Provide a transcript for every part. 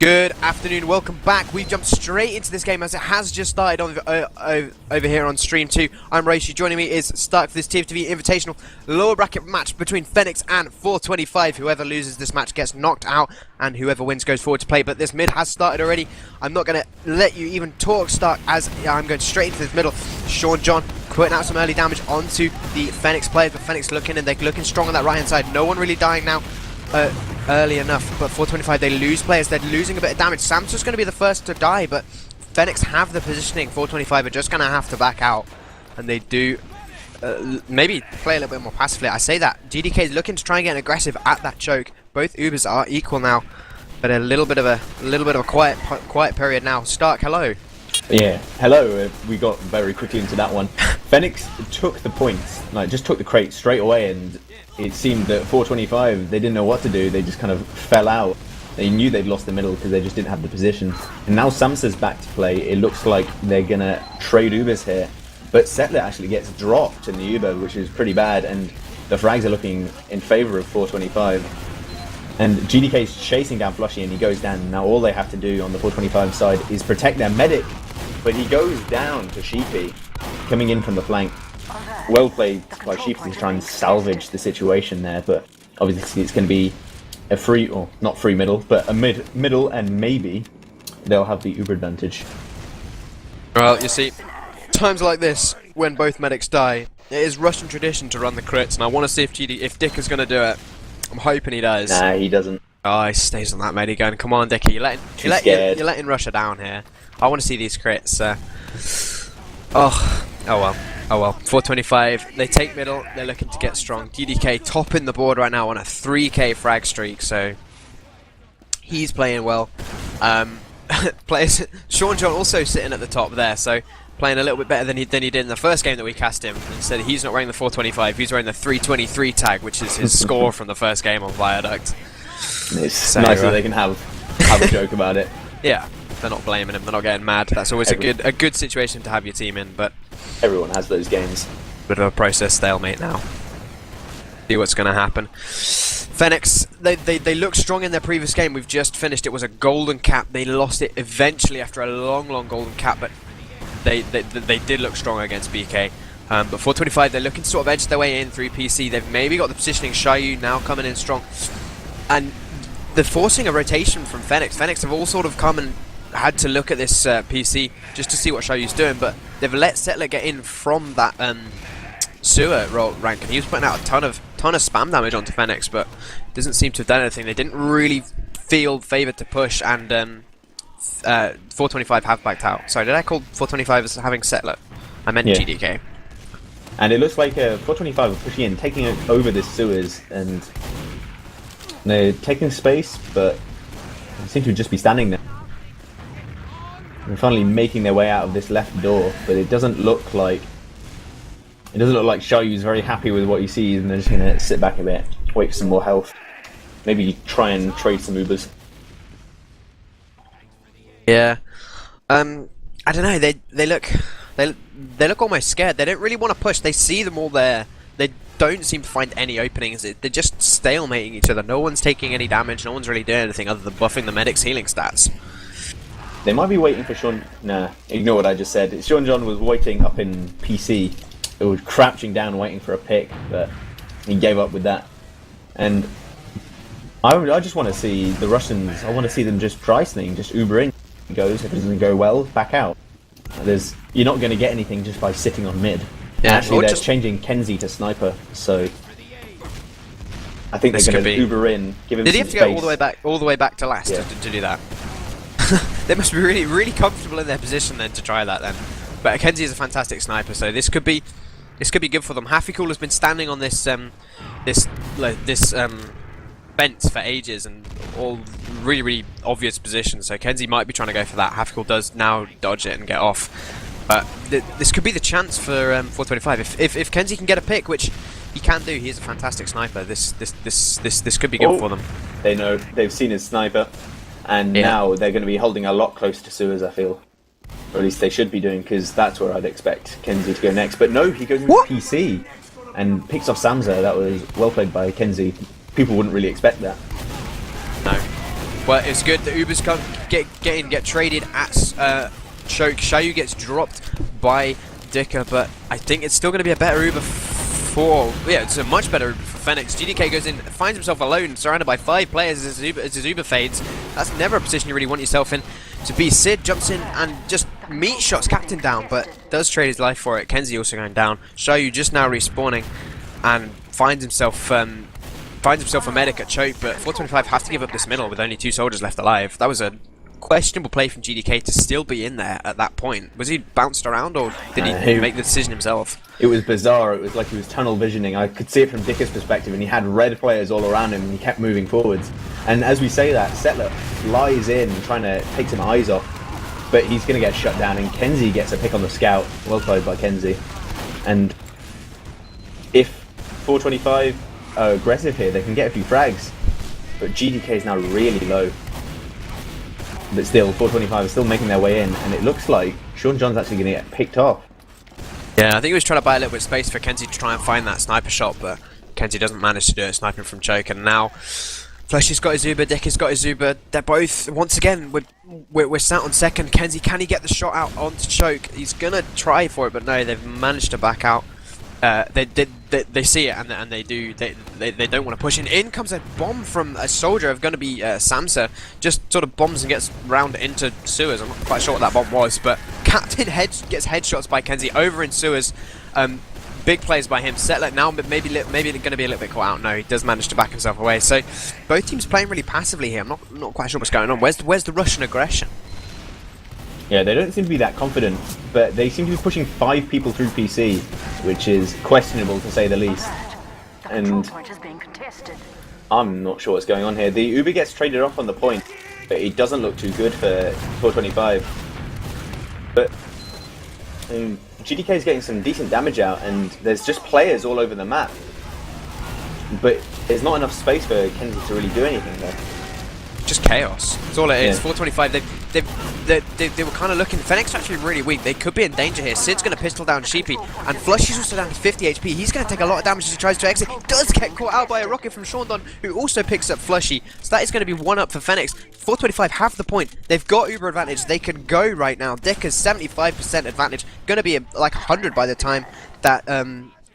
Good afternoon, welcome back. We've jumped straight into this game as it has just started on over here on stream 2. I'm Ryushi, joining me is Starkie for this TFTV Invitational lower bracket match between Fenix and 425. Whoever loses this match gets knocked out and whoever wins goes forward to play. But this mid has started already. I'm not going to let you even talk, Stark, as I'm going straight into this middle. Sean John putting out some early damage onto the Fenix players, but Fenix looking and they're looking strong on that right hand side. No one really dying now. Early enough, but 425 they lose players, they're losing a bit of damage. Sam's just going to be the first to die, but Fenix have the positioning. 425 are just going to have to back out, and they do maybe play a little bit more passively. I say that GDK is looking to try and get aggressive at that choke. Both Ubers are equal now, but a little bit of a quiet period now. Stark, hello. Yeah, hello. We got very quickly into that one. Fenix took the points, just took the crate straight away, and it seemed that 425, they didn't know what to do. They just kind of fell out. They knew they'd lost the middle because they just didn't have the position. And now Samsa's back to play. It looks like they're going to trade Ubers here. But Settler actually gets dropped in the Uber, which is pretty bad. And the frags are looking in favour of 425. And GDK's chasing down Flushy and he goes down. Now all they have to do on the 425 side is protect their medic. But he goes down to Sheepy, coming in from the flank. Well played by Sheepy to try and salvage the situation there, but obviously it's going to be a free, or not free middle, but a middle, and maybe they'll have the Uber advantage. Well, you see, times like this, when both medics die, it is Russian tradition to run the crits, and I want to see if Dick is going to do it. I'm hoping he does. Nah, he doesn't. Oh, he stays on that medic gun. Come on, Dickie, you're letting Russia down here. I want to see these crits. Oh well. 425, they take middle, they're looking to get strong. GDK topping the board right now on a 3k frag streak, so he's playing well. Players, Sean John also sitting at the top there, so playing a little bit better than he did in the first game that we cast him. Instead, he's not wearing the 425, he's wearing the 323 tag, which is his score from the first game on Viaduct. It's nice that they can have a joke about it. Yeah, they're not blaming him, they're not getting mad. That's always a good situation to have your team in, but everyone has those games. Bit of a process stalemate now. See what's going to happen. Fenix, they look strong in their previous game. We've just finished. It was a golden cap. They lost it eventually after a long golden cap, but they did look strong against BK. But 425, they're looking to sort of edge their way in through PC. They've maybe got the positioning. Suyooo now coming in strong, and they're forcing a rotation from Fenix. Fenix have all sort of come and had to look at this PC just to see what Suyooo's doing, but they've let Settler get in from that Suyooo rank, and he was putting out a ton of spam damage onto Fenix, but doesn't seem to have done anything. They didn't really feel favoured to push, and 425 have backed out. Sorry, did I call 425 as having Settler? I meant GDK. And it looks like 425 are pushing in, taking over this sewers, and they're taking space, but they seem to just be standing there. They're finally making their way out of this left door, but it doesn't look like Suyooo's very happy with what he sees, and they're just gonna sit back a bit, wait for some more health, maybe try and trade some Ubers. Yeah, I don't know. They look almost scared. They don't really want to push. They see them all there. They don't seem to find any openings. They're just stalemating each other. No one's taking any damage. No one's really doing anything other than buffing the medic's healing stats. They might be waiting for Sean. Nah, ignore what I just said. Sean John was waiting up in PC. He was crouching down waiting for a pick, but he gave up with that. And I just want to see the Russians. I want to see them just try something, just Uber in. It goes. If it doesn't go well, back out. You're not going to get anything just by sitting on mid. Yeah, actually, they're changing Kenzie to sniper, so I think they're going to Uber in. Give him. Did he have to go all the way back to last yeah. to do that? They must be really comfortable in their position then to try that then. But Kenzie is a fantastic sniper, so this could be good for them. Haffycool has been standing on this fence for ages and all really obvious positions. So Kenzie might be trying to go for that. Haffycool does now dodge it and get off. But this could be the chance for 425 if Kenzie can get a pick, which he can do. He is a fantastic sniper. This could be good for them. They know they've seen his sniper. And now they're going to be holding a lot closer to Sewers, I feel. Or at least they should be doing, because that's where I'd expect Kenzie to go next. But no, he goes into PC and picks off Samsa. That was well played by Kenzie. People wouldn't really expect that. No. Well, it's good that Uber's get traded at Choke. Suyooo gets dropped by Dicker, but I think it's still going to be a better Uber for... Yeah, it's a much better Uber for Fenix. GDK goes in, finds himself alone, surrounded by 5 players as his Uber fades. That's never a position you really want yourself in to be. Sid jumps in and just meat shots Captain down, but does trade his life for it. Kenzie also going down. Suyooo just now respawning and finds himself a medic at Choke, but 425 have to give up this middle with only 2 soldiers left alive. That was a questionable play from GDK to still be in there at that point. Was he bounced around, or did he make the decision himself? It was bizarre. It was like he was tunnel visioning. I could see it from Dicker's perspective, and he had red players all around him, and he kept moving forwards. And as we say that, Settler flies in, trying to take some eyes off, but he's going to get shut down, and Kenzie gets a pick on the scout. Well played by Kenzie. And if 425 are aggressive here, they can get a few frags, but GDK is now really low. But still, 425 is still making their way in, and it looks like Sean John's actually going to get picked off. Yeah, I think he was trying to buy a little bit of space for Kenzie to try and find that sniper shot, but Kenzie doesn't manage to do it, sniping from Choke. And now Fleshy's got his Uber, Dick has got his Uber. They're both, once again, we're sat on second. Kenzie, can he get the shot out onto Choke? He's going to try for it, but no, they've managed to back out. They see it and they do. They don't want to push in. In comes a bomb from a soldier of going to be Samsa. Just sort of bombs and gets round into sewers. I'm not quite sure what that bomb was, but Captain gets headshots by Kenzie over in sewers. Big plays by him. Settler now maybe going to be a little bit caught out. No, he does manage to back himself away. So both teams playing really passively here. I'm not quite sure what's going on. Where's the Russian aggression? Yeah, they don't seem to be that confident, but they seem to be pushing 5 people through PC, which is questionable to say the least. And I'm not sure what's going on here. The Uber gets traded off on the point, but it doesn't look too good for 425. But GDK is getting some decent damage out, and there's just players all over the map. But there's not enough space for Kenzie to really do anything there. Just chaos. That's all it is. Yeah. 425. They were kind of looking. Fenneks are actually really weak. They could be in danger here. Sid's going to pistol down Sheepy, and Flushy's also down to 50 HP. He's going to take a lot of damage as he tries to exit. He does get caught out by a rocket from Sean Don, who also picks up Flushy. So that is going to be 1 up for Fenneks. 425 have the point. They've got Uber advantage. They can go right now. Dicker's 75% advantage. Going to be like 100 by the time that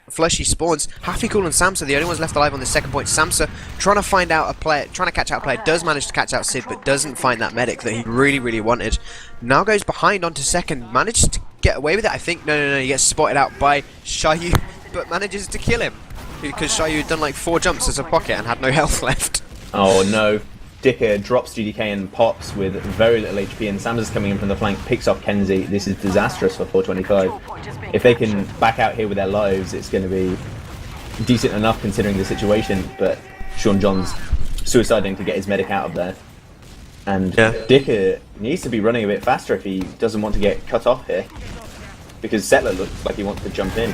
Flushy spawns. Happy Cool and Samsa, the only ones left alive on the second point. Samsa trying to find out a player, trying to catch out a player, does manage to catch out Sid, but doesn't find that medic that he really wanted. Now goes behind onto second, manages to get away with it, I think. No, he gets spotted out by Suyooo, but manages to kill him, because Suyooo had done like 4 jumps as a pocket and had no health left. Oh no. Dicker drops GDK and pops with very little HP, and Samsa's coming in from the flank, picks off Kenzie. This is disastrous for 425. If they can back out here with their lives, it's going to be decent enough considering the situation, but Sean John's suiciding to get his medic out of there. And Dicker needs to be running a bit faster if he doesn't want to get cut off here, because Settler looks like he wants to jump in.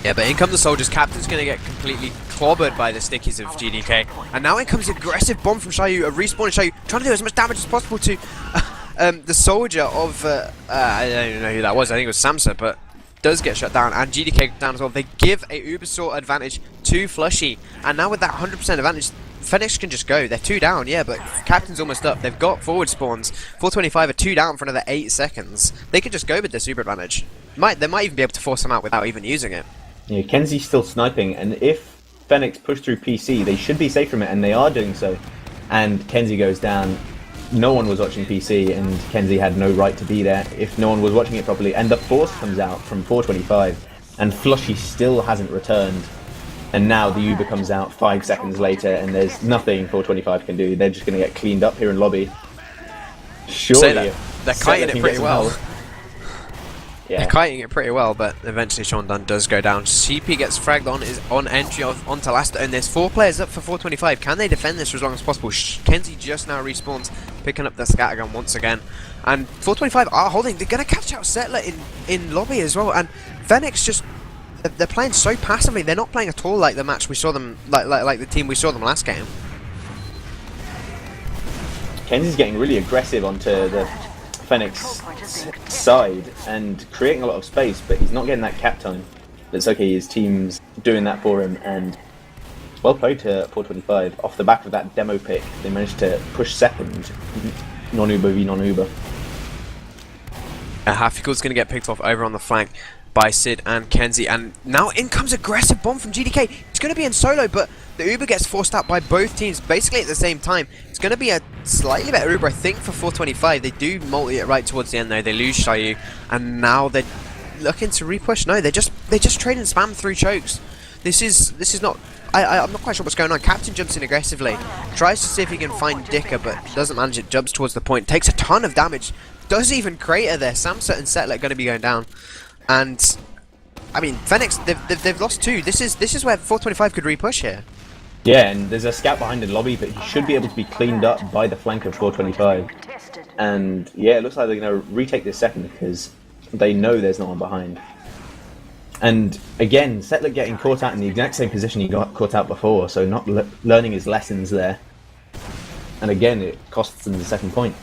Yeah, but in come the soldiers. Captain's going to get completely clobbered by the stickies of GDK. And now in comes an aggressive bomb from Suyooo, a respawn Suyooo, trying to do as much damage as possible to the soldier of... I don't even know who that was, I think it was Samsa, but does get shut down. And GDK down as well. They give a Uber sort advantage to Flushy. And now with that 100% advantage, Fenix can just go. They're 2 down, yeah, but Captain's almost up. They've got forward spawns. 425 are 2 down for another 8 seconds. They could just go with this Uber advantage. They might even be able to force them out without even using it. Yeah, Kenzie's still sniping, and if Fenneks push through PC, they should be safe from it, and they are doing so. And Kenzie goes down. No one was watching PC, and Kenzie had no right to be there if no one was watching it properly. And the force comes out from 425, and Flushy still hasn't returned. And now the Uber comes out 5 seconds later, and there's nothing 425 can do. They're just going to get cleaned up here in lobby. Surely, they're kiting it pretty well. Yeah. They're kiting it pretty well, but eventually Sean Dunn does go down. CP gets fragged on entry onto last, and there's 4 players up for 425. Can they defend this for as long as possible? Kenzie just now respawns, picking up the scattergun once again. And 425 are holding. They're going to catch out Settler in lobby as well. And Fenneks just... They're playing so passively. They're not playing at all like the match we saw them... Like the team we saw them last game. Kenzie's getting really aggressive onto the Fenneks side and creating a lot of space, but he's not getting that cap time. It's okay, his team's doing that for him, and Well played to 425. Off the back of that demo pick, they managed to push second, non-Uber v non-Uber. Hafiko's going to get picked off over on the flank by Sid and Kenzie, and now in comes aggressive bomb from GDK. It's going to be in solo, but the Uber gets forced out by both teams basically at the same time. It's going to be a slightly better Uber, I think, for 425. They do multi it right towards the end though. They lose Suyooo, and now they're looking to repush. No, they just trade and spam through chokes. This is not. I'm not quite sure what's going on. Captain jumps in aggressively, tries to see if he can find Dicker, but doesn't manage it. Jumps towards the point, takes a ton of damage. Does even crater there. Samsa and Settler going to be going down, and I mean Fenix, they've lost two. This is where 425 could repush here. Yeah, and there's a scout behind the lobby, but he should be able to be cleaned up by the flank of 425. And yeah, it looks like they're going to retake this second because they know there's no one behind. And again, Settler getting caught out in the exact same position he got caught out before, so not learning his lessons there. And again, it costs them the second point.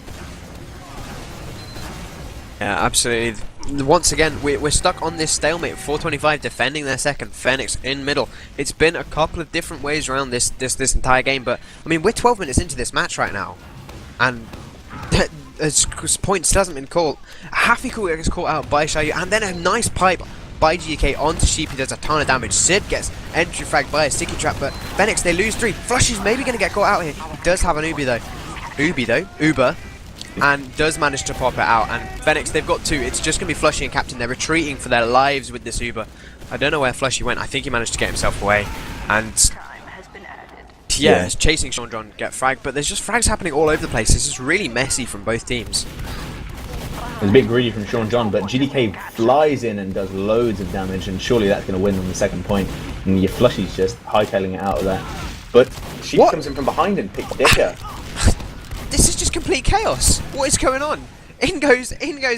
Yeah, absolutely. Once again, we're stuck on this stalemate. 425 defending their second, Fenix in middle. It's been a couple of different ways around this entire game, but I mean, we're 12 minutes into this match right now, and points still hasn't been called. Hafiko gets caught out by Suyooo, and then a nice pipe by GK onto Sheep. He does a ton of damage. Sid gets entry fragged by a sticky trap, but Fenix, they lose 3. Flushy's maybe going to get caught out here. He does have an Uber, and does manage to pop it out. And Fenix, they've got 2. It's just going to be Flushy and Captain. They're retreating for their lives with this Uber. I don't know where Flushy went. I think he managed to get himself away. And yeah, chasing Sean John, get fragged. But there's just frags happening all over the place. This is really messy from both teams. It's a bit greedy from Sean John, but GDK flies in and does loads of damage, and surely that's going to win on the second point. And your Flushy's just hightailing it out of there. But Sheep comes in from behind and picks Dicker. This is just complete chaos. What is going on? In goes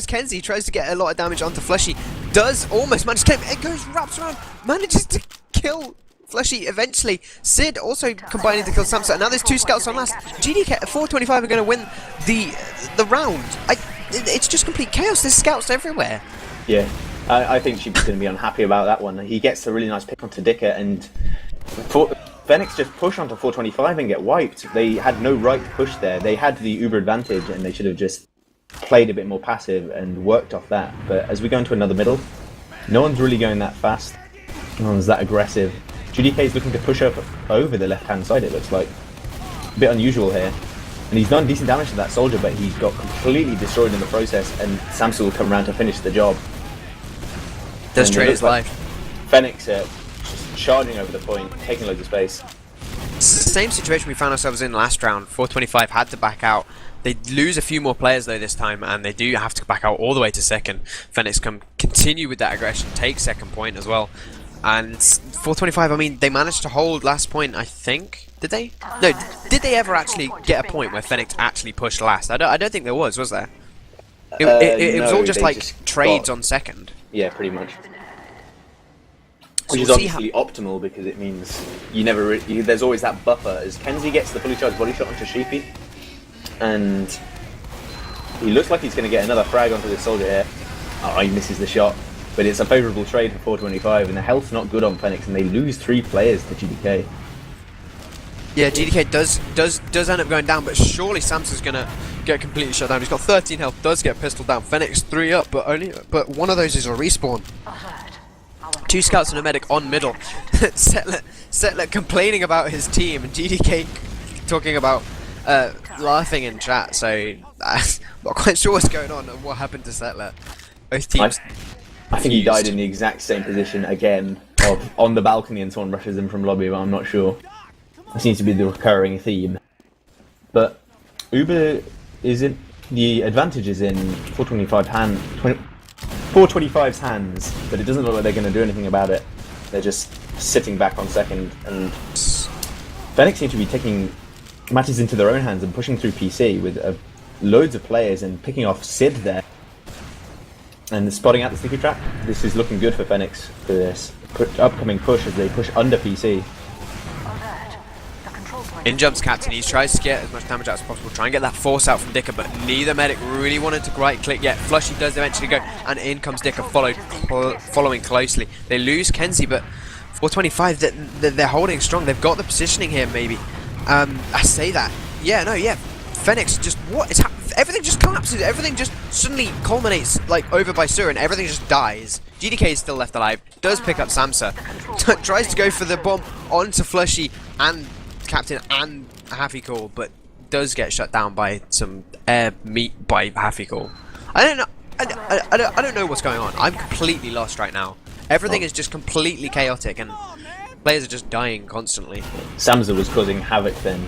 Kenzie, tries to get a lot of damage onto Flushy. Does almost manage to kill him. It goes, wraps around, manages to kill Flushy eventually. Sid also combining to kill Samsa. And now there's 2 scouts on last. GDK 425 are going to win the round. It's just complete chaos. There's scouts everywhere. Yeah, I think Sheep's going to be unhappy about that one. He gets a really nice pick onto Dicker, and Fenix just push onto 425 and get wiped. They had no right to push there. They had the Uber advantage, and they should have just played a bit more passive and worked off that. But as we go into another middle, no one's really going that fast. No one's that aggressive. GDK is looking to push up over the left-hand side, it looks like. A bit unusual here. And he's done decent damage to that soldier, but he got completely destroyed in the process, and Samsa will come around to finish the job. Does trade his life. Fenix just charging over the point, taking loads of space. It's the same situation we found ourselves in last round. 425 had to back out. They lose a few more players though this time, and they do have to back out all the way to second. Fenix continue with that aggression, take second point as well. And 425, I mean, they managed to hold last point, I think. Did they? No, did they ever actually get a point where Fenix actually pushed last? I don't think there was there? It was all just like trades on second. Yeah, pretty much. Which is obviously optimal because it means you never there's always that buffer as Kenzie gets the fully charged body shot onto Sheepy, and he looks like he's going to get another frag onto this soldier here. Oh, he misses the shot, but it's a favourable trade for 425, and the health's not good on Fenix, and they lose 3 players to GDK. Yeah, GDK does end up going down, but surely Samsa's gonna get completely shut down. He's got 13 health, does get pistol down. Fenix 3 up, but one of those is a respawn. 2 scouts and a medic on middle. Settler complaining about his team, and GDK talking about laughing in chat. So I'm not quite sure what's going on and what happened to Settler. Both teams. I think he died in the exact same position again, on the balcony, and someone rushes him from lobby, but I'm not sure. That seems to be the recurring theme. But Uber isn't. The advantage is in 425's hands, but it doesn't look like they're going to do anything about it. They're just sitting back on second, and Fenix seem to be taking matters into their own hands and pushing through PC with loads of players and picking off Sid there. And spotting out the sneaky trap. This is looking good for Fenix for this upcoming push as they push under PC. In jumps Captain, he tries to get as much damage out as possible, try and get that force out from Dicker, but neither medic really wanted to right click yet. Flushy does eventually go, and in comes Dicker following closely. They lose Kenzie, but 425, they're holding strong. They've got the positioning here, maybe. I say that. Yeah, no, yeah. Fenneks just, what is happening? Everything just collapses. Everything just suddenly culminates, like, over by Suyooo, and everything just dies. GDK is still left alive. Does pick up Samsa. Tries to go for the bomb onto Flushy and Captain and Happy Call, but does get shut down by some air meat by Happy Call. I don't know. I don't know what's going on. I'm completely lost right now. Everything is just completely chaotic, and players are just dying constantly. Samsa was causing havoc then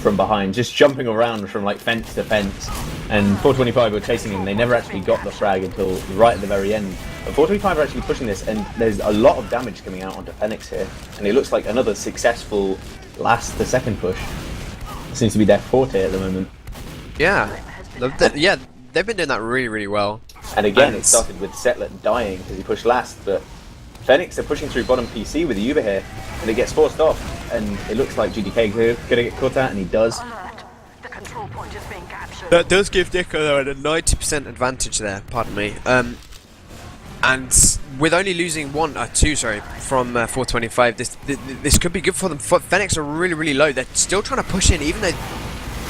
from behind, just jumping around from like fence to fence, and 425 were chasing him. They never actually got the frag until right at the very end. But 425 are actually pushing this, and there's a lot of damage coming out onto Fenix here, and it looks like another successful last to second push. Seems to be their forte at the moment. Yeah, yeah, they've been doing that really, really well. And again, it started with Setlet dying because he pushed last, but Fenix are pushing through bottom PC with the Uber here, and it gets forced off, and it looks like GDK is going to get caught out, and he does. That does give Dicko a 90% advantage there, pardon me. And with only losing two from 425, this could be good for them. Fenneks are really, really low. They're still trying to push in, even though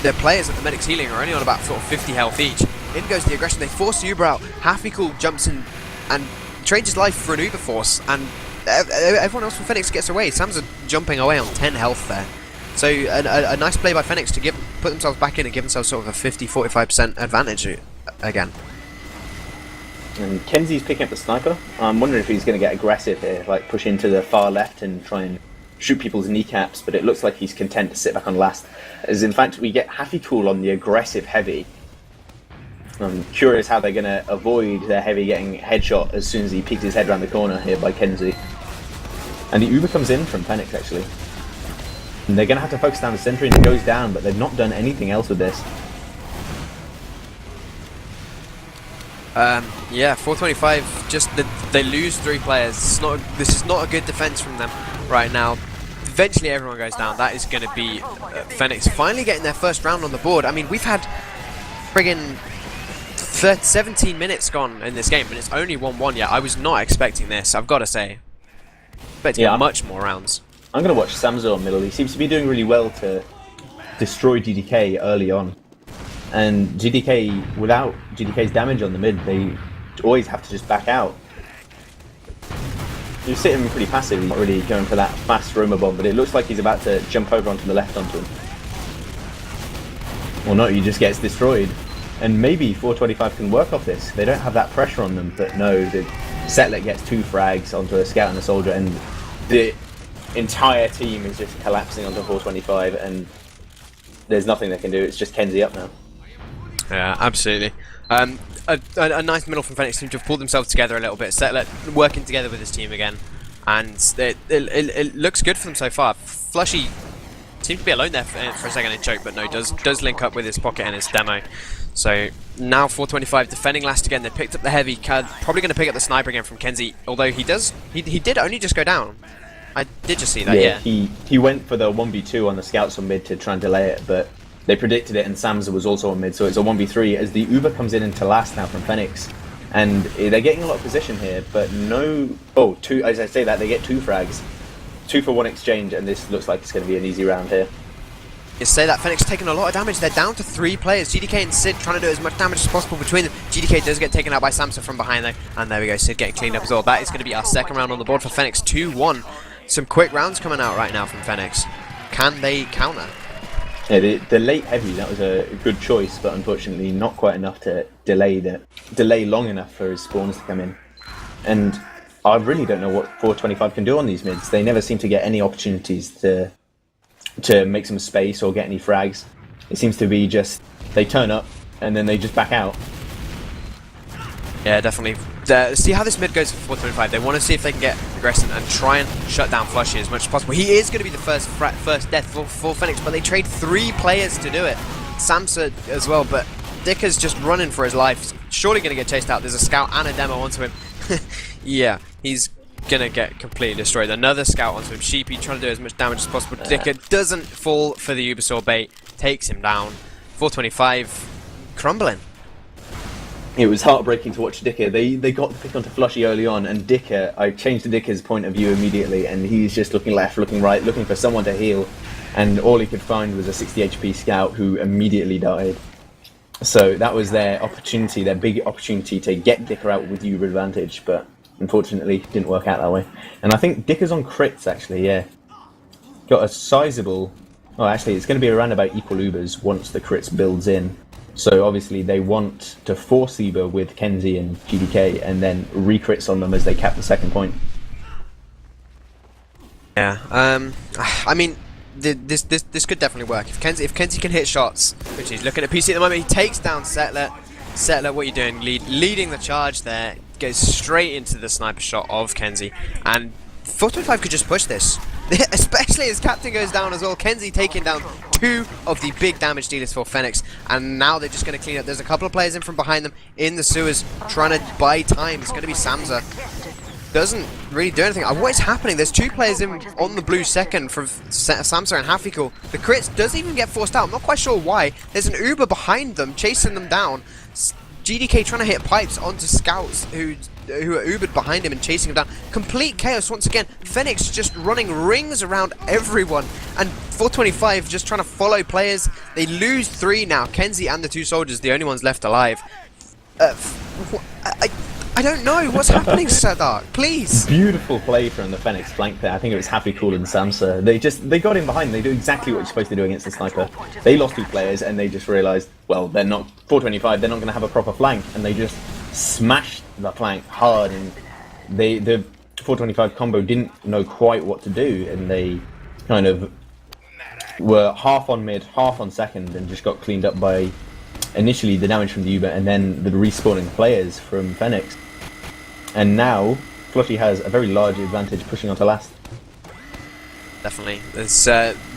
their players at the Medic's healing are only on about sort of 50 health each. In goes the aggression. They force the Uber out. Happy Cool jumps in and trades his life for an Uber force, and everyone else from Fenix gets away. Sam's jumping away on 10 health there. So a nice play by Fenix to put themselves back in and give themselves sort of a 50-45% advantage again. And Kenzie's picking up the sniper. I'm wondering if he's going to get aggressive here, like push into the far left and try and shoot people's kneecaps, but it looks like he's content to sit back on last. As in fact, we get Happy Cool on the aggressive heavy. I'm curious how they're going to avoid their heavy getting headshot as soon as he peeks his head around the corner here by Kenzie. And the Uber comes in from Fenix actually. And they're going to have to focus down the sentry, and it goes down, but they've not done anything else with this. Yeah, 425, just they lose 3 players. This is not a good defense from them right now. Eventually everyone goes down. That is going to be Fenix finally getting their first round on the board. I mean, we've had friggin' 17 minutes gone in this game, and it's only 1-1 yet. I was not expecting this, I've got to say. Expecting much more rounds. I'm going to watch Samsa on middle. He seems to be doing really well to destroy GDK early on. And GDK, without GDK's damage on the mid, they always have to just back out. He's sitting pretty passive, he's not really going for that fast roamer bomb, but it looks like he's about to jump over onto the left onto him. Well, no, he just gets destroyed. And maybe 425 can work off this. They don't have that pressure on them, but no, the Setlet gets 2 frags onto a scout and a soldier, and the entire team is just collapsing onto 425, and there's nothing they can do. It's just Kenzie up now. Yeah, absolutely. A nice middle from Fenix seem to have pulled themselves together a little bit. Setlet working together with his team again, and it looks good for them so far. Flushy seemed to be alone there for a second in choke, but no, does link up with his pocket and his demo. So now 425 defending last again. They picked up the heavy. Probably going to pick up the sniper again from Kenzie, although he did only just go down. I did just see that. Yeah, he went for the 1v2 on the scouts on mid to try and delay it, but they predicted it, and Samsa was also on mid, so it's a 1v3 as the Uber comes in into last now from Fenix. And they're getting a lot of position here, but no... Oh, as I say that, they get 2 frags. 2 for 1 exchange, and this looks like it's going to be an easy round here. You say that Fenix taking a lot of damage. They're down to 3 players. GDK and Sid trying to do as much damage as possible between them. GDK does get taken out by Samsa from behind though, and there we go, Sid getting cleaned up as well. That is going to be our second round on the board for Fenix, 2-1. Some quick rounds coming out right now from Fenix. Can they counter? Yeah, the late heavy, that was a good choice, but unfortunately not quite enough to delay long enough for his spawns to come in. And I really don't know what 425 can do on these mids. They never seem to get any opportunities to make some space or get any frags. It seems to be just they turn up and then they just back out. Yeah, definitely. See how this mid goes for 425. They want to see if they can get aggressive and try and shut down Flushy as much as possible. He is going to be the first death for Fenix, but they trade 3 players to do it. Samsa as well, but Dicker's just running for his life. Surely going to get chased out. There's a scout and a demo onto him. Yeah, he's going to get completely destroyed. Another scout onto him. Sheepy trying to do as much damage as possible. Dicker doesn't fall for the Ubersaw bait. Takes him down. 425 crumbling. It was heartbreaking to watch Dicker. They got the pick onto Flushy early on, and Dicker, I changed to Dicker's point of view immediately, and he's just looking left, looking right, looking for someone to heal, and all he could find was a 60 HP scout who immediately died. So that was their opportunity, their big opportunity to get Dicker out with Uber advantage, but unfortunately didn't work out that way. And I think Dicker's on crits actually, yeah. Got a sizable... Oh, actually, it's going to be around about equal Ubers once the crits builds in. So obviously they want to force Uber with Kenzie and GDK and then re-crits on them as they cap the second point. Yeah, I mean, this could definitely work. If Kenzie can hit shots, which he's looking at PC at the moment, he takes down Settler. Settler, what are you doing? Leading the charge there, goes straight into the sniper shot of Kenzie, and 425 could just push this. Especially as Captain goes down as well. Kenzie taking down 2 of the big damage dealers for Fenix, and now they're just going to clean up. There's a couple of players in from behind them in the sewers trying to buy time. It's going to be Samza. Doesn't really do anything. What is happening? There's 2 players in on the blue second from Samza and Hafiko. The crits doesn't even get forced out. I'm not quite sure why. There's an Uber behind them chasing them down. GDK trying to hit pipes onto scouts who are Ubered behind him and chasing him down. Complete chaos once again. Fenix just running rings around everyone, and 425 just trying to follow players. They lose 3 now. Kenzie and the 2 soldiers, the only ones left alive. I don't know what's happening, Sadark. Please. Beautiful play from the Fenix flank there. I think it was Happy Cool and Samsa. They got in behind. They do exactly what you're supposed to do against the sniper. They lost 2 players and they just realised, well, they're not 425. They're not going to have a proper flank, and they just smashed the flank hard. And the 425 combo didn't know quite what to do, and they kind of were half on mid, half on second, and just got cleaned up by initially the damage from the Uber and then the respawning players from Fenix. And now Flushy has a very large advantage pushing onto last. Definitely. There's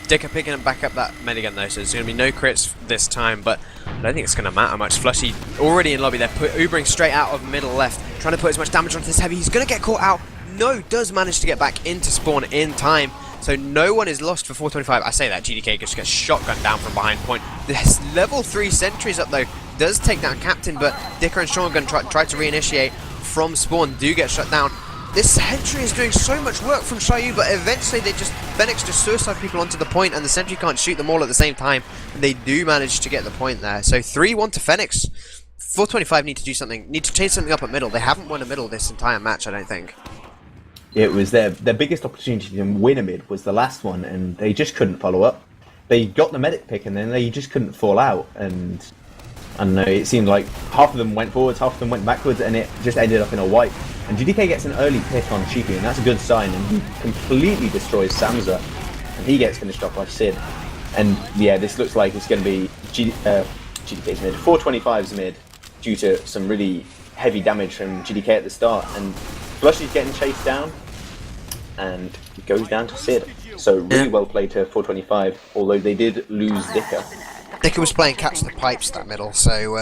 Dicker picking him back up that minigun though, so there's going to be no crits this time, but I don't think it's going to matter much. Flushy already in lobby there, Ubering straight out of middle left, trying to put as much damage onto this heavy. He's going to get caught out. No, does manage to get back into spawn in time. So no one is lost for 425. I say that, GDK just gets shotgun down from behind point. This level 3 sentries up though, does take down Captain, but Dicker and Shotgun try to reinitiate from spawn, do get shut down. This sentry is doing so much work from Suyooo, but eventually Fenix just suicide people onto the point, and the sentry can't shoot them all at the same time. And they do manage to get the point there. So 3-1 to Fenix. 425 need to do something, need to change something up at middle. They haven't won a middle this entire match, I don't think. It was their biggest opportunity to win a mid was the last one, and they just couldn't follow up. They got the medic pick, and then they just couldn't fall out. And I don't know, it seemed like half of them went forwards, half of them went backwards, and it just ended up in a wipe. And GDK gets an early pick on Cheeky, and that's a good sign. And he completely destroys Samza, and he gets finished off by Sid. And yeah, this looks like it's going to be GDK's mid, 425's mid, due to some really heavy damage from GDK at the start. And Flushy's getting chased down, and it goes down to Sid. So really well played to 425, although they did lose Dicker. Dicker was playing catch the pipes that middle, so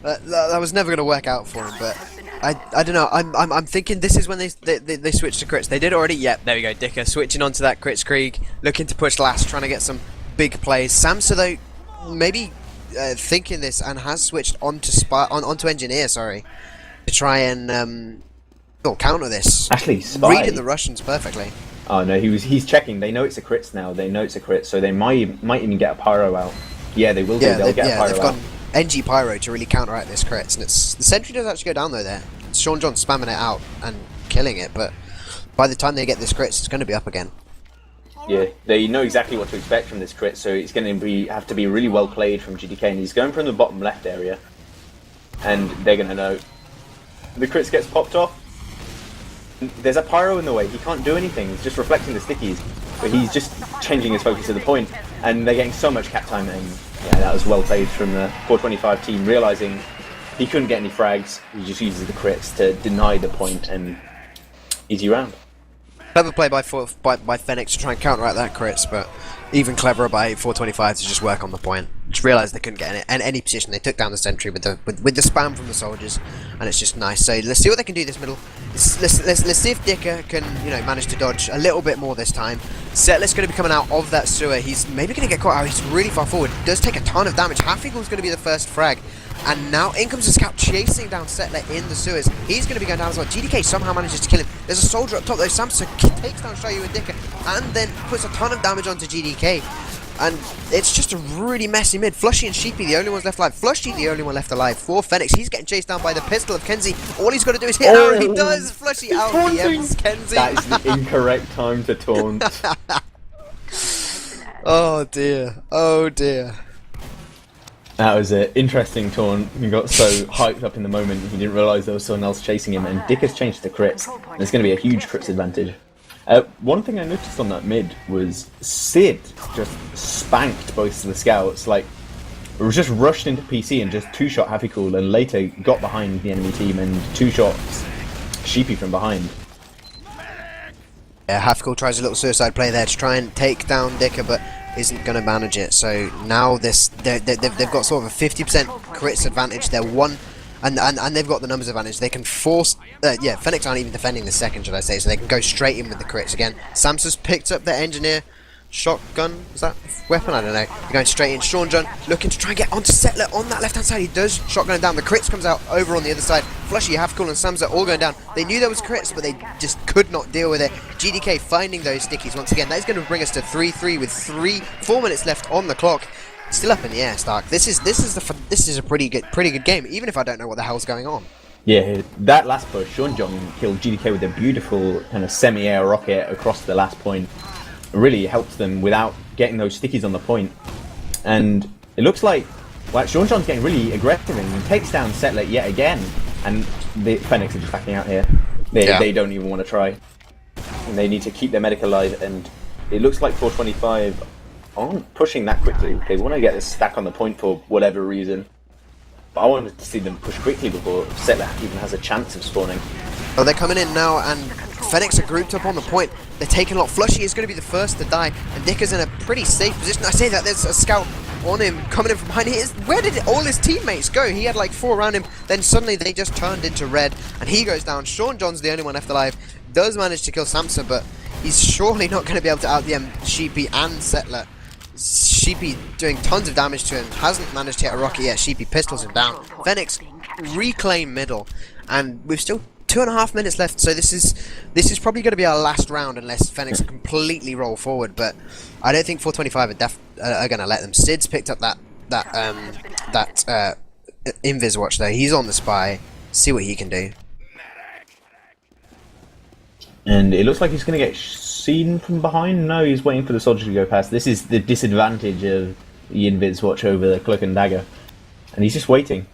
that was never going to work out for him. But I don't know. I'm thinking this is when they switched to crits. They did already. Yep, there we go. Dicker switching onto that crits Krieg, looking to push last, trying to get some big plays. Samsa though, maybe thinking this and has switched onto onto engineer. Sorry. To try and counter this. Actually, Spy. Reading the Russians perfectly. Oh no, he's checking. They know it's a crits now. They know it's a crit, so they might even get a pyro out. Yeah, they will do. They'll get a pyro they've out. gone NG pyro to really counteract this crits, and it's the sentry does actually go down though there. It's Sean John spamming it out and killing it, but by the time they get this crits, it's going to be up again. Yeah, they know exactly what to expect from this crit, so it's going to have to be really well played from GDK, and he's going from the bottom left area, and they're going to know. The crits gets popped off. There's a pyro in the way. He can't do anything. He's just reflecting the stickies. But he's just changing his focus to the point. And they're getting so much cap time. And yeah, that was well played from the 425 team, realising he couldn't get any frags. He just uses the crits to deny the point, and easy round. Clever play by Fenix to try and counteract that crits, but even cleverer by 425 to just work on the point. just realised they couldn't get in any position. They took down the sentry with the spam from the soldiers, and it's just nice. So let's see what they can do this middle. Let's see if Dicker can manage to dodge a little bit more this time. Settler's going to be coming out of that sewer. He's maybe going to get caught out. He's really far forward. Does take a ton of damage. Half Eagle's going to be the first frag. And now in comes the scout chasing down Settler in the sewers. He's going to be going down as well. GDK somehow manages to kill him. There's a soldier up top though. Samsa takes down Suyooo and Dicker and then puts a ton of damage onto GDK. And it's just a really messy mid. Flushy and Sheepy, the only ones left alive. Flushy, the only one left alive for Fenneks. He's getting chased down by the pistol of Kenzie. All he's got to do is hit an arrow. He does. Flushy out DMs Kenzie. That is the incorrect time to taunt. Oh dear. Oh dear. That was an interesting taunt. He got so hyped up in the moment he didn't realise there was someone else chasing him, and Dick has changed to crits. There's going to be a huge crits advantage. One thing I noticed on that mid was Sid just spanked both of the scouts. Like, it was just rushed into PC and just two-shot Happy Cool, and later got behind the enemy team and two shots Sheepy from behind. Yeah, Happy Cool tries a little suicide play there to try and take down Dicker, but isn't going to manage it. So now they've got sort of a 50% crits advantage. They're one, and they've got the numbers advantage. They can force. Yeah, Fenneks aren't even defending the second, should I say? So they can go straight in with the crits again. Samsa's picked up the engineer shotgun. Is that weapon? I don't know. They're going straight in. Sean John looking to try and get onto Settler on that left hand side. He does shotgun him down. The crits comes out over on the other side. Flushy, Half Cool, and Samsa all going down. They knew there was crits, but they just could not deal with it. GDK finding those stickies once again. That is going to bring us to 3-3 with 4 minutes left on the clock. Still up in the air, Stark. This is a pretty good game, even if I don't know what the hell's going on. Yeah, that last push, Sean John killed GDK with a beautiful kind of semi-air rocket across the last point. It really helps them without getting those stickies on the point. And it looks like Sean John's getting really aggressive and takes down Settler yet again. And the Fenneks are just backing out here. They don't even want to try. And they need to keep their medic alive, and it looks like 425 aren't pushing that quickly. They want to get a stack on the point for whatever reason. But I wanted to see them push quickly before Settler even has a chance of spawning. Oh, they're coming in now, and Fenneks are grouped up on the point. They're taking a lot. Flushy is going to be the first to die, and Dicker's in a pretty safe position. I say that there's a scout on him coming in from behind. Where did all his teammates go? He had like 4 around him. Then suddenly they just turned into red, and he goes down. Sean John's the only one left alive. Does manage to kill Samsa, but he's surely not going to be able to out-DM Sheepy and Settler. Sheepy doing tons of damage to him. Hasn't managed to hit a rocket yet. Sheepy pistols him down. Fenneks reclaim middle, and we've still 2.5 minutes left, so this is probably going to be our last round unless Fenneks completely roll forward. But I don't think 425 are going to let them. Sid's picked up that Invis watch though. He's on the spy. See what he can do. And it looks like he's going to get seen from behind. No, he's waiting for the soldier to go past. This is the disadvantage of the Invis watch over the Cloak and Dagger, and he's just waiting.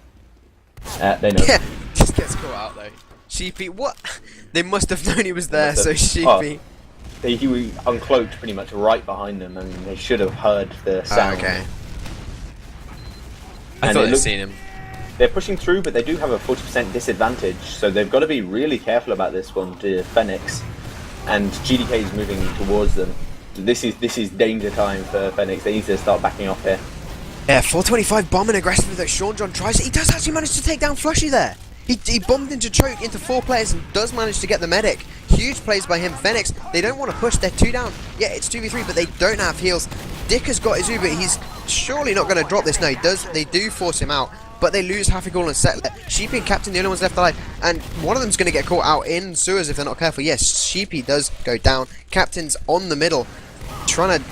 They know. Yeah, just gets caught out though. Sheepy, what? They must have known he was there, so Sheepy. He was uncloaked pretty much right behind them, and they should have heard the sound. Okay. I thought they'd seen him. They're pushing through, but they do have a 40% disadvantage, so they've got to be really careful about this one to Fenneks. And GDK is moving towards them. This is danger time for Fenneks. They need to start backing off here. Yeah, 425 bombing aggressively though. Sean John tries it. He does actually manage to take down Flushy there. He bombed into choke into 4 players and does manage to get the medic. Huge plays by him. Fenneks, they don't want to push. They're 2 down. Yeah, it's 2v3, but they don't have heals. Dick has got his Uber. He's surely not going to drop this. No, he does. They do force him out, but they lose Haffigall and Settler. Sheepy and Captain, the only ones left alive, and one of them's going to get caught out in sewers if they're not careful. Yes, Sheepy does go down. Captain's on the middle, trying to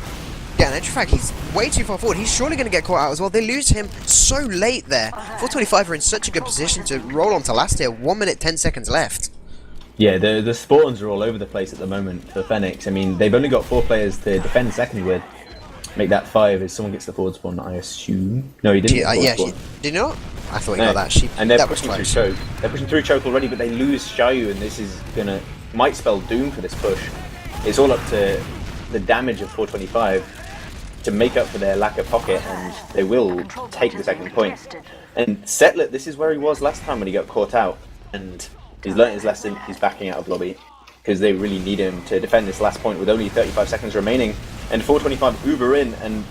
get an entry frag. He's way too far forward. He's surely going to get caught out as well. They lose him so late there. 425 are in such a good position to roll on to last here. 1 minute 10 seconds left. Yeah, the spawns are all over the place at the moment for Fenneks. I mean, they've only got 4 players to defend second with. Make that 5 if someone gets the forward spawn, I assume. No, he didn't get the forward spawn. Did you not? I thought he got that. And they're pushing through choke. They're pushing through choke already, but they lose Suyooo, and this is might spell doom for this push. It's all up to the damage of 425 to make up for their lack of pocket, and they will take the second point. And Settler, this is where he was last time when he got caught out, and he's learnt his lesson. He's backing out of lobby because they really need him to defend this last point with only 35 seconds remaining. And 425 Uber in, and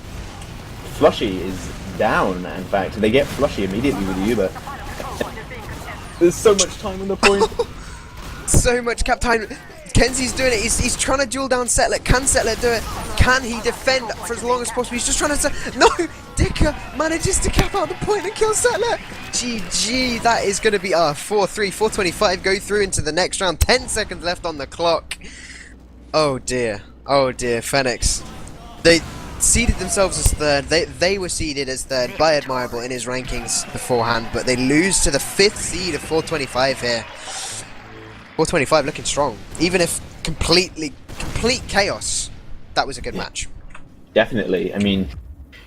Flushy is down, in fact. They get flushy immediately with the Uber. There's so much time on the point. So much cap time. Kenzie's doing it. He's trying to duel down Setlet. Can Setlet do it? Can he defend for as long as possible? He's just trying to... No! Dicker manages to cap out the point and kill Setlet. GG. That is going to be 4-3. 4:25 go through into the next round. 10 seconds left on the clock. Oh dear. Oh dear. Fenix. They seeded themselves as third. They were seeded as third by Admirable in his rankings beforehand, but they lose to the 5th seed of 4:25 here. 4:25 looking strong. Even if complete chaos, that was a good match. Definitely. I mean,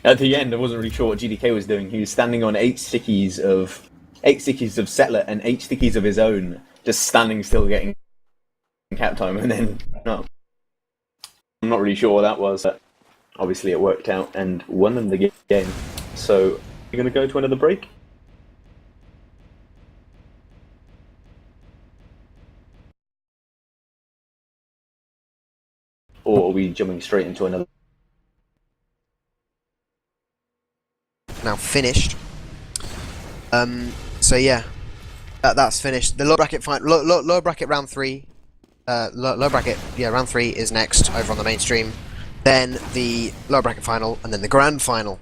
at the end, I wasn't really sure what GDK was doing. He was standing on 8 stickies of Setler and 8 stickies of his own, just standing still, getting cap time, and then no. I'm not really sure what that was. But obviously, it worked out and won them the game. So, you're going to go to another break? Or are we jumping straight into another? Now finished. So yeah, that's finished. The low bracket low bracket round 3. Low bracket, yeah, round 3 is next over on the mainstream. Then the low bracket final, and then the grand final.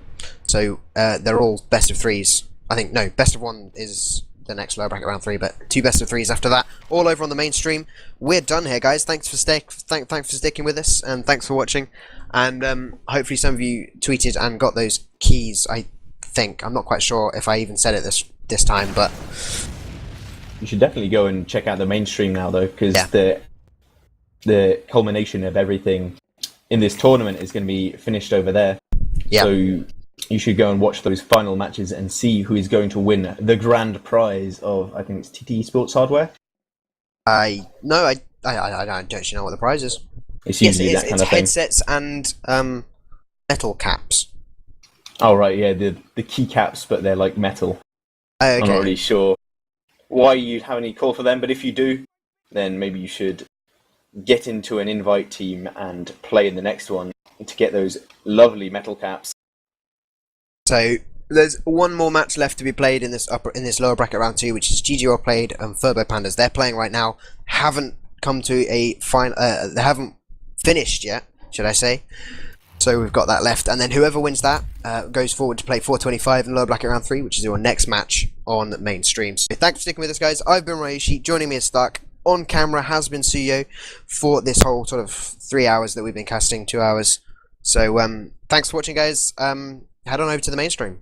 So they're all best of 3s. I think no, best of 1 is the next low bracket round 3, but 2 best of 3s after that, all over on the mainstream. We're done here, guys. Thanks for sticking with us, and thanks for watching. And hopefully some of you tweeted and got those keys. I think I'm not quite sure if I even said it this time, but you should definitely go and check out the mainstream now, though, because the culmination of everything in this tournament is going to be finished over there. Yeah. So you should go and watch those final matches and see who is going to win the grand prize of, I think it's TT Esports hardware. I don't actually know what the prize is. It's usually that kind of thing. Headsets and metal caps. Oh right, yeah, the keycaps, but they're like metal. Okay. I'm not really sure why you'd have any call for them, but if you do, then maybe you should get into an invite team and play in the next one to get those lovely metal caps. So there's one more match left to be played in this lower bracket round 2, which is GGR played and Furbo Pandas. They're playing right now. Haven't come to a final. They haven't finished yet, should I say? So we've got that left, and then whoever wins that goes forward to play 4:25 in lower bracket round 3, which is your next match on mainstream. So thanks for sticking with us, guys. I've been Ryushi. Joining me is Stark. On camera has been Suyooo for this whole sort of 3 hours that we've been casting, 2 hours. So thanks for watching, guys. Head on over to the mainstream.